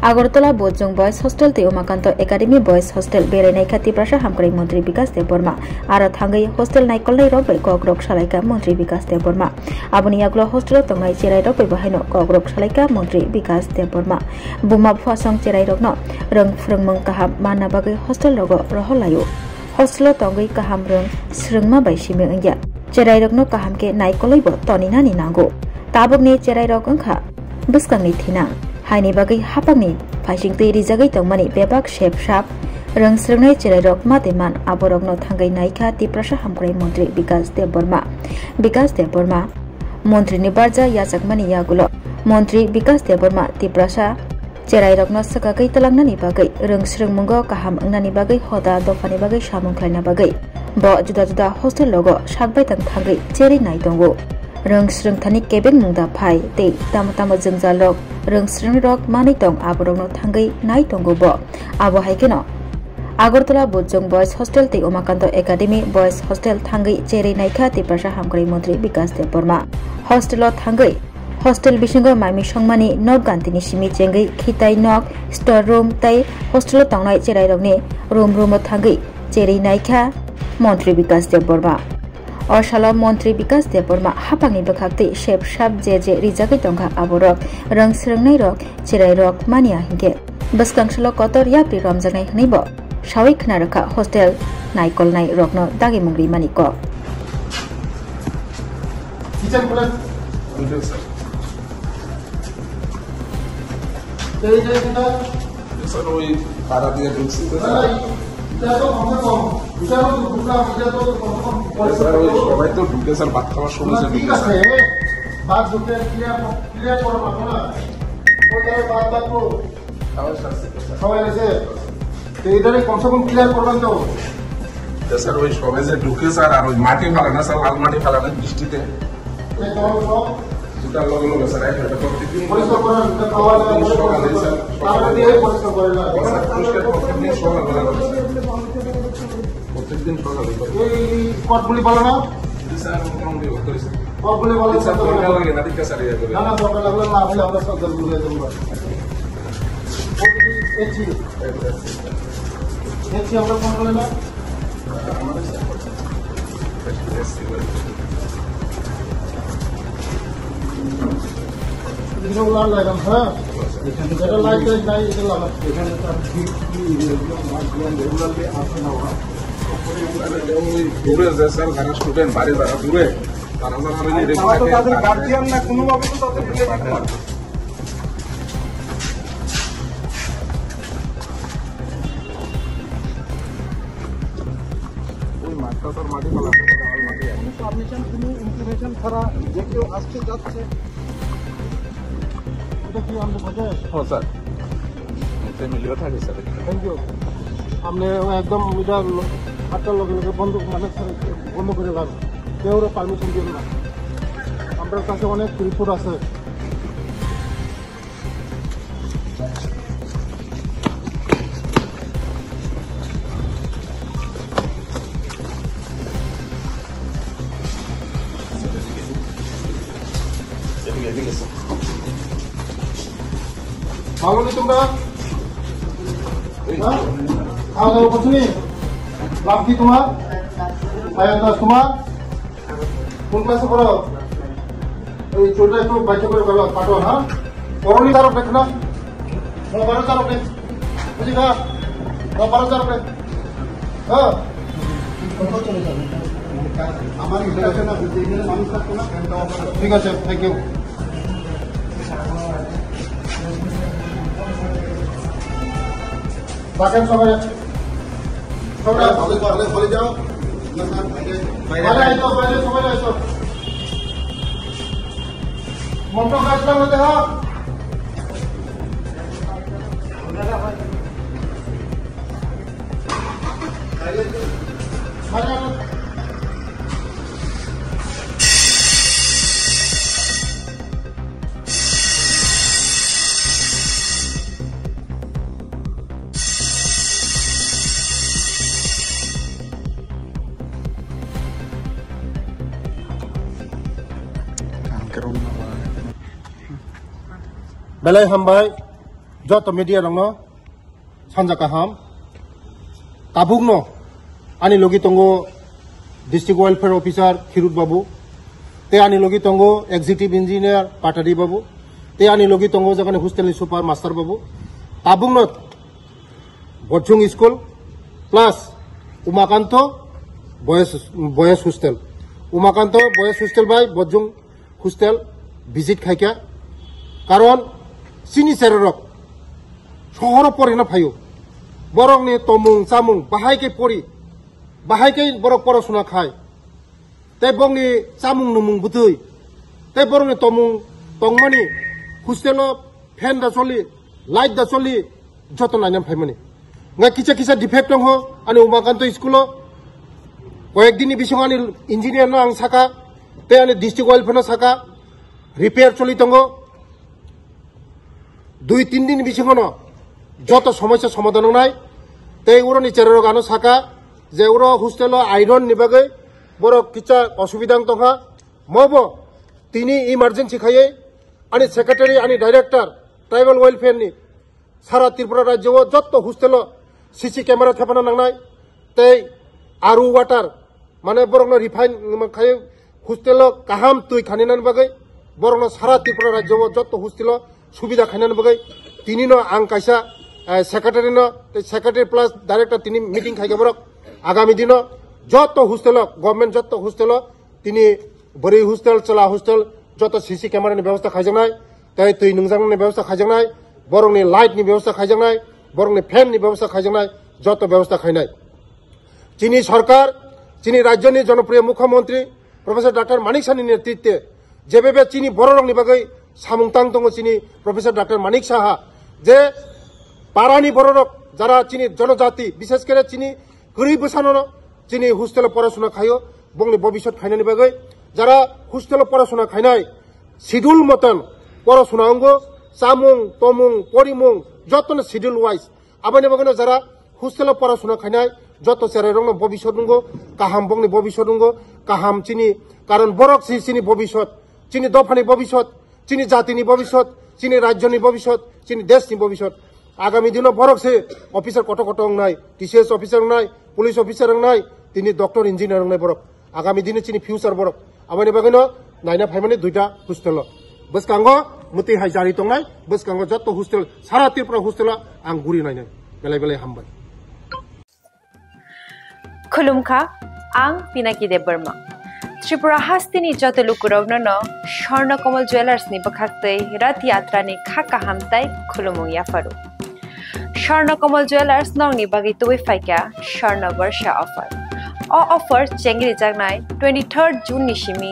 আগরতলা बोजों boys hostel ते Umakanta academy boys hostel बेरायनाय खाती प्रासा हामक्राय मंत्री विकास देबबर्मा आरो थांगै हॉस्टल नायकलनाय रबै कग्रक सालायका मंत्री विकास देबबर्मा आबुनि आगलो हॉस्टेल तंनाय चेराय रबै बाहायनो कग्रक सालायका मंत्री विकास देबबर्मा बुमा फुआसं चेराय रगनो रंग फ्रंगमं काहाम माना बागै हॉस्टेल रगो रहलायो हॉस्टेल तंगै काहाम रंग स्रंगमा बायसिमे अंग्या चेराय रगनो काहाम के नायकलैबो तनिनानि नांगौ ताबुकनि चेराय रग अंखा बस्कांनि थिना हायनि बागै हापांनि फाइसिंतै रिजागै तंमानि बेबाक शेप शाप रंग स्रंगनाय चेरायरक मातेमान आबरगनो थांगै नायखा तिप्रासा हामक्राय मंत्री विकास देबबर्मा मंत्रीनि बारजा याजाकमानि यागुलो मंत्री विकास देबबर्मा तिप्रासा चेरायरकनो सकागै तलांनानि बागै रंग स्रंगमुंगो काहाम अंगनानि बागै होदा दफानि बागै सामुंख्लायना बागै ब जुदा जुदा हॉस्टेल लोगो सागबाय थांगै चेरै नाय दंगो रंग स्रंगथानि केबिन मुंदा फाय ते तामताम जोंजालक रंग स्रंगरक मानै दं आबरगनो थांगै नाय दंगो ब आबो हायकेनो আগরতলা बोजों बॉयज हॉस्टेल ते उमाकांत एकाडेमी बॉयज हॉस्टेल थांगै चेरै नायखा तिप्रासा हामक्राय मंत्री विकास देबबर्मा हॉस्टेल थांगै हॉस्टेल बिसिंगो माइमी संमानि नक गान्तिनि सिमि चेंगै खिताय नक स्टोर रूम तै हॉस्टेल तंनाय चेरायरकनि रूम थांगै चेरै नायखा मंत्री विकास देबबर्मा अशाला मंत्री विकास देबबर्मा हापांनि बखाक्तै शेप शाप जे रिजागै दंखा आबरक रंग स्रंगनाय रक चेराय रक मानिया हिंगे बसकांसल कतर याप्रि रमजानाय हनैबो सावै खोनारखा हॉस्टेल नायकलनाय रकनो दागे मुंग्रि मानिक किचन प्लस सर वही पारा दिया ढुकसी तो सर সবাই তো ঢুকে স্যার ভাত খাওয়ার সময় ঠিক আছে ভাত ঢুকে ক্লিয়ার করো না ওইটারে ভাত দাও সবাই এসে তো এটারে কমসে কম ক্লিয়ার করবেন তো স্যার ওই সবাই যে ঢুকে স্যার আর ওই মাটি ফেলা না স্যার লাল মাটি ফেলা না বৃষ্টিতে যেটা লগে লগে স্যার এটা প্রত্যেকদিন পরিষ্কার করেন খাওয়া সকালে স্যার তাহলে দিয়ে পরিষ্কার করেন না প্রত্যেকদিন সকালে প্রত্যেকদিন সকালে এই কটগুলি বলো না স্যার মোটামুটি করি স্যার কটগুলি বলো স্যার দরকার লাগে না ঠিক আছে না না দরকার লাগলে না হলে আমরা সব জল ঘুরে দেবো এসি আমরা ফোন করে না লাগাম হ্যাঁ এটা লাইট নাই এটা লাগাম এখানে দূরে যে স্যার যারা স্টুডেন্ট বাড়ি যারা দূরে তারা তাদের গার্জিয়ান না কোনোভাবে তো তাদের মিলে দিতে পারে ওই মাঠটা তোর মাটি ফেলা পারমিশন কোনো ইনফরমেশন ছাড়া যে কেউ আসছে যাচ্ছে এটা কি আমাদের বোঝে হ্যাঁ স্যার ফ্যামিলিও থাকে স্যার থ্যাংক ইউ আপনি একদম এটা 8টার লগে লগে বন্ধ মানে বন্ধ করে রাখ কেউ পারমিশন দিন না আমার কাছে অনেক রিপোর্ট আছে ভালো নি তোমরা খাওয়া দাওয়া করছো নি নাম কি তোমার আয়াত দাস তোমার কোন ক্লাসে পড়ো এই চোরটা একটু বাইকে করে পাঠো হ্যাঁ করনি তার উপরে না 12 উপরে বুঝি না 12 উপরে হ্যাঁ চলে যাবে আমার ইন্টারেকশন না মানুষ থাকতো না ঠিক আছে থ্যাংক ইউ বাকেন সবাই বলে যাও বাইরে সবাই আইসো মোটর গাছটা হতে হোক Belai hambai যত মিডিয়া রং সানজা কাহাম কাবুকনো আনি লগি তঙ্গো ডিস্ট্রিক্ট ওয়েলফেয়ার অফিসার ক্ষীরুত বাবু তে আনি লগি তঙ্গো এক্সিকিউটিভ ইঞ্জিনিয়ার পাটারি বাবু তে আনি লগি তঙ্গো যেখানে হোস্টেলনি সুপার মাস্টার বাবু কাবুকনো Borjung school plus Umakanta boys hostel Umakanta boys hostel বাই বরজুং হোস্টেল ভিজিট খাইকা কারণ চিনি চেরক শহর পড়ে না ফাইও বরংনি তমুং চামুং বাহাইকে পড়ি বাহাইকে বরক পড়াশোনা খায় তাই বংনি চামুং নুমুং বুতই তাই বরংনি তমুং তংমানি হোস্টেল ফ্যান দা চলি লাইট দা চলি যত নাইনাম ফাইমানি nga kicha kicha defect dong ho ani umakanto school কয়েকদিনই বিসং আনি ইঞ্জিনিয়ার না আং সাকা তে আনি ডিস্ট্রিক্ট ওয়েলফেয়ার না সাকা রিপেয়ার চলি তঙ্গ 2-3 দিন বিসং ন যত সমস্যা সমাধান নাই তে উরনি চেরর গানো সাকা যে উর হোস্টেল আইরন নিবাগে বড় কিচা অসুবিধা তঙ্গা মব তিনি ইমার্জেন্সি খাইয়ে আনি সেক্রেটারি আনি ডাইরেক্টর ট্রাইবাল ওয়েলফেয়ার নি সারা ত্রিপুরা রাজ্য যত হোস্টেল সিসি ক্যামেরা থাপানো নাংনাই তাই আরু ওয়াটার মানে বরং রিফাইন খাই হোস্টেল কাহাম তুই খানিনান বাগৈ বরং সারা ত্রিপুরা রাজ্য যত হোস্টেল সুবিধা খাইনান বাগৈ তিনি আং কাইসা সেক্রেটারি প্লাস ডাইরেক্টর তিনি মিটিং খাইকে বরক আগামী দিন যত হোস্টেল গভর্নমেন্ট যত হোস্টেল তিনি বরি হোস্টেল চলা হোস্টেল যত সিসি ক্যামেরানি ব্যবস্থা খাইজানাই তাই তুই নংজাংনি ব্যবস্থা খাইজানাই বরংনি লাইটনি ব্যবস্থা খাইজানাই বরংনি ফ্যাননি ব্যবস্থা খাইজানাই যত ব্যবস্থা খাইনাই চিনি সরকার চিনি রাজ্যনি জনপ্রিয় মুখ্যমন্ত্রী প্রফেসর ডক্টর মানিক সাহানি নেতৃত্বে যেভাবে চিনি বড় রংনি বাগৈ সামুংতাং দङ চিনি প্রফেসর ডক্টর মানিক সাহা যে পারানি বড় রক যারা চিনি জনজাতি বিশেষ করে চিনি গরিব বসানো চিনি হোস্টেলে পড়াশোনা খাইও বংনি ভবিষ্যৎ খাইনানি বাগৈ যারা হোস্টেলে পড়াশোনা খাইনাই শিডিউল মতন পড়াশোনা অঙ্গ চামুং তমুং পরিমুং যতন শিডিউল ওয়াইজ আবানি বাগৈ যারা হোস্টেলে পড়াশোনা খাইনাই যত চেরে রং ভবিষ্যৎ নঙ্গ কাহাম বংনি ভবিষ্যৎ নঙ্গ কাহাম চিনি কারণ বরক চিনি ভবিষ্যৎ চিনি দফানি ভবিষ্যৎ চিনি জাতিনি ভবিষ্যৎ চিনি রাজ্যনি ভবিষ্যৎ চিনি দেশনি ভবিষ্যৎ আগামী দিন বরক সে অফিসার কত কত নাই টিসিএস অফিসার নাই পুলিশ অফিসার নাই তিনি ডক্টর ইঞ্জিনিয়ার নাই বরক আগামী দিনে চিনি ফিউচার বরক আবানি বাগৈন নাইনা ফাইমানি দুইটা হোস্টেল বসকাঙ্গ মুতি হাই জারি তংনাই বসকাঙ্গ যত হোস্টেল সারা ত্রিপুরা হোস্টেল আং গুরি নাইনাই বেলাই বেলাই হামবাই खुलुमखा आं पिनाकी देव बर्मा त्रिपुरा हास्तिनी जत लुकुरावनो स्वर्ण कमल ज्वेलर्स नि बखाक्तै रथ यात्रा नि खाका हामताई खुलुमुं याफारु स्वर्ण कमल ज्वेलर्स नंगनि बागै तुबै फाइका स्वर्ण वर्ष ऑफर ऑफर चेंगरि जागनाय 23 जून नि सिमी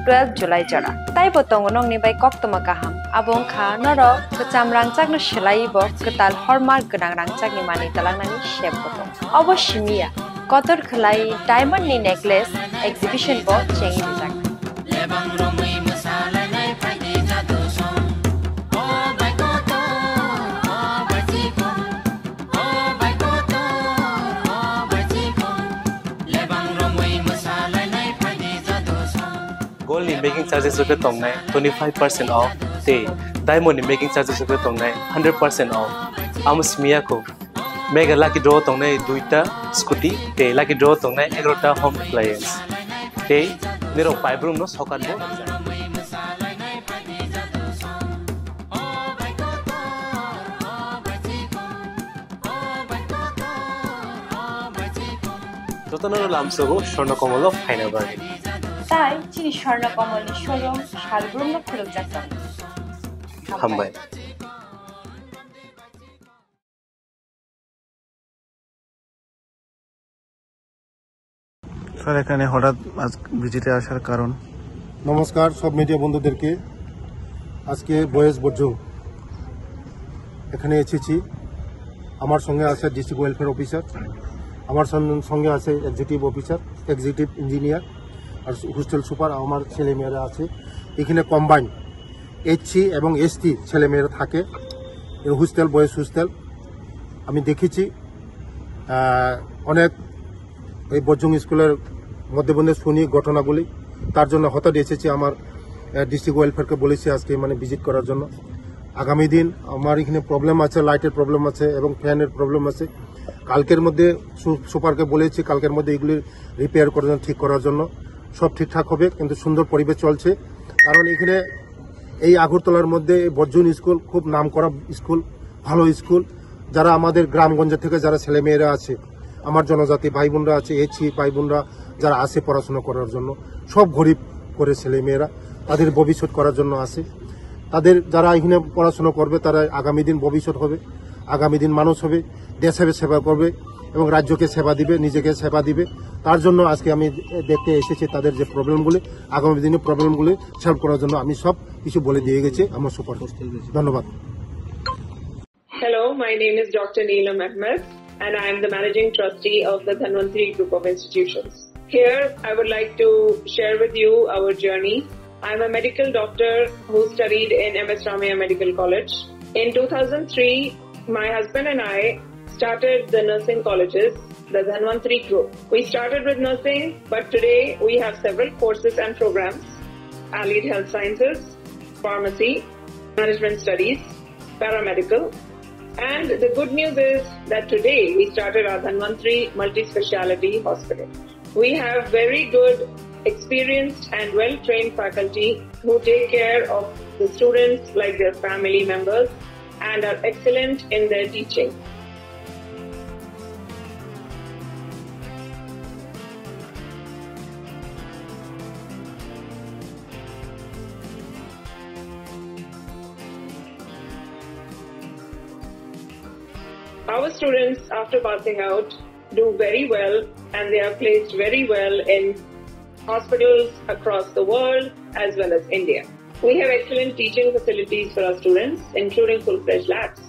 12 जुलाई जरा ताई बतंग नंगनि बाय कक्तमा काहाम आबों खा नर कचाम रांचागनो सलाइबो कताल हरमार्क गोनां रांचागनि मानि तलांनानि शेप बतंग अवश्यमिया कतर खलाई डायमंड नि नेकलेस एग्जिबिशन बो चेंगि जाग लेबांग रमै मसालानाय फाइदि जादो सम ओ बायकोतो ओ बाजिको ओ बायकोतो ओ बाजिको लेबांग रमै मसालानाय फाइदि जादो सम गोल्ड नि मेकिंग चार्जेस रुपे तंगनाय 25% ऑफ ते डायमंड नि मेकिंग चार्जेस रुपे तंगनाय 100% ऑफ आमसमिया को मेगा लाकी ड्रॉ तंगनाय दुईटा स्कूटी ते लाकी ड्रॉ तंगनाय 11टा होम अप्लायंस ते नेरो पाइब्रुम नो सकान बो যতনর লামসগো স্বর্ণকমল ফাইনাল বাগে তাই চিনি স্বর্ণকমল নি শোরুম শালব্রুম নো খুলুক যাচ্ছেন হামবাই স্যার এখানে হঠাৎ আজ ভিজিটে আসার কারণ নমস্কার সব মিডিয়া বন্ধুদেরকে আজকে বয়েজ বরজুং এখানে এসেছি আমার সঙ্গে আছে ডিস্ট্রিক্ট ওয়েলফেয়ার অফিসার আমার সঙ্গে আছে এক্সিকিউটিভ অফিসার এক্সিকিউটিভ ইঞ্জিনিয়ার আর হোস্টেল সুপার আমার ছেলেমেয়েরা আছে এখানে কম্বাইন এইচসি এবং এসটি ছেলেমেয়েরা থাকে হোস্টেল বয়েজ হোস্টেল আমি দেখেছি অনেক এই বরজুং স্কুলের মধ্যে শুনি ঘটনাগুলি তার জন্য হঠাৎ এসেছি আমার ডিস্ট্রিক্ট ওয়েলফেয়ারকে বলেছি আজকে মানে ভিজিট করার জন্য আগামী দিন আমার এখানে প্রবলেম আছে, লাইটের প্রবলেম আছে এবং ফ্যানের প্রবলেম আছে। কালকের মধ্যে সুপারকে বলেছি কালকের মধ্যে এগুলি রিপেয়ার করার জন্য, ঠিক করার জন্য। সব ঠিকঠাক হবে, কিন্তু সুন্দর পরিবেশ চলছে। কারণ এখানে এই আগরতলার মধ্যে বর্জন স্কুল খুব নামকরা স্কুল, ভালো স্কুল। যারা আমাদের গ্রামগঞ্জ থেকে যারা ছেলেমেয়েরা আছে, আমার জনজাতি ভাই বোনরা আছে, এছি ভাই বোনরা যারা আসে পড়াশোনা করার জন্য, সব গরিব করে ছেলেমেয়েরা তাদের ভবিষ্যৎ করার জন্য আসে। তাদের যারা এখানে পড়াশোনা করবে তারা আগামী দিন ভবিষ্যৎ হবে, আগামী দিন মানুষ হবে, দেশের সেবা করবে এবং রাজ্যকে সেবা দিবে, নিজেকে সেবা দিবে। তার জন্য আজকে আমি দেখতে এসেছি তাদের যে প্রবলেমগুলি, আগামী দিনে প্রবলেমগুলি সলভ করার জন্য আমি সব কিছু বলে দিয়ে গেছি আমার সুপার। ধন্যবাদ। Hello, my name is Dr. Neelam Ahmed and I am the Managing Trustee of the Dhanvantri Group of Institutions. Here, I would like to share with you our journey. I am a medical doctor who studied in MS Ramaiah Medical College. In 2003, my husband and I started the nursing colleges, the Dhanvantri Group. We started with nursing, but today we have several courses and programs: Allied Health Sciences, Pharmacy, Management Studies, Paramedical. And the good news is that today we started our Dhanvantri Multi-Speciality Hospital. We have very good, experienced and well-trained faculty who take care of the students like their family members and are excellent in their teaching. Our students, after passing out, do very well and they are placed very well in hospitals across the world as well as India. We have excellent teaching facilities for our students, including full-fledged labs.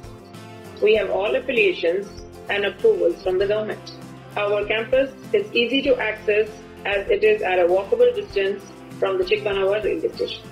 We have all affiliations and approvals from the government. Our campus is easy to access as it is at a walkable distance from the Chikpanawar railway station.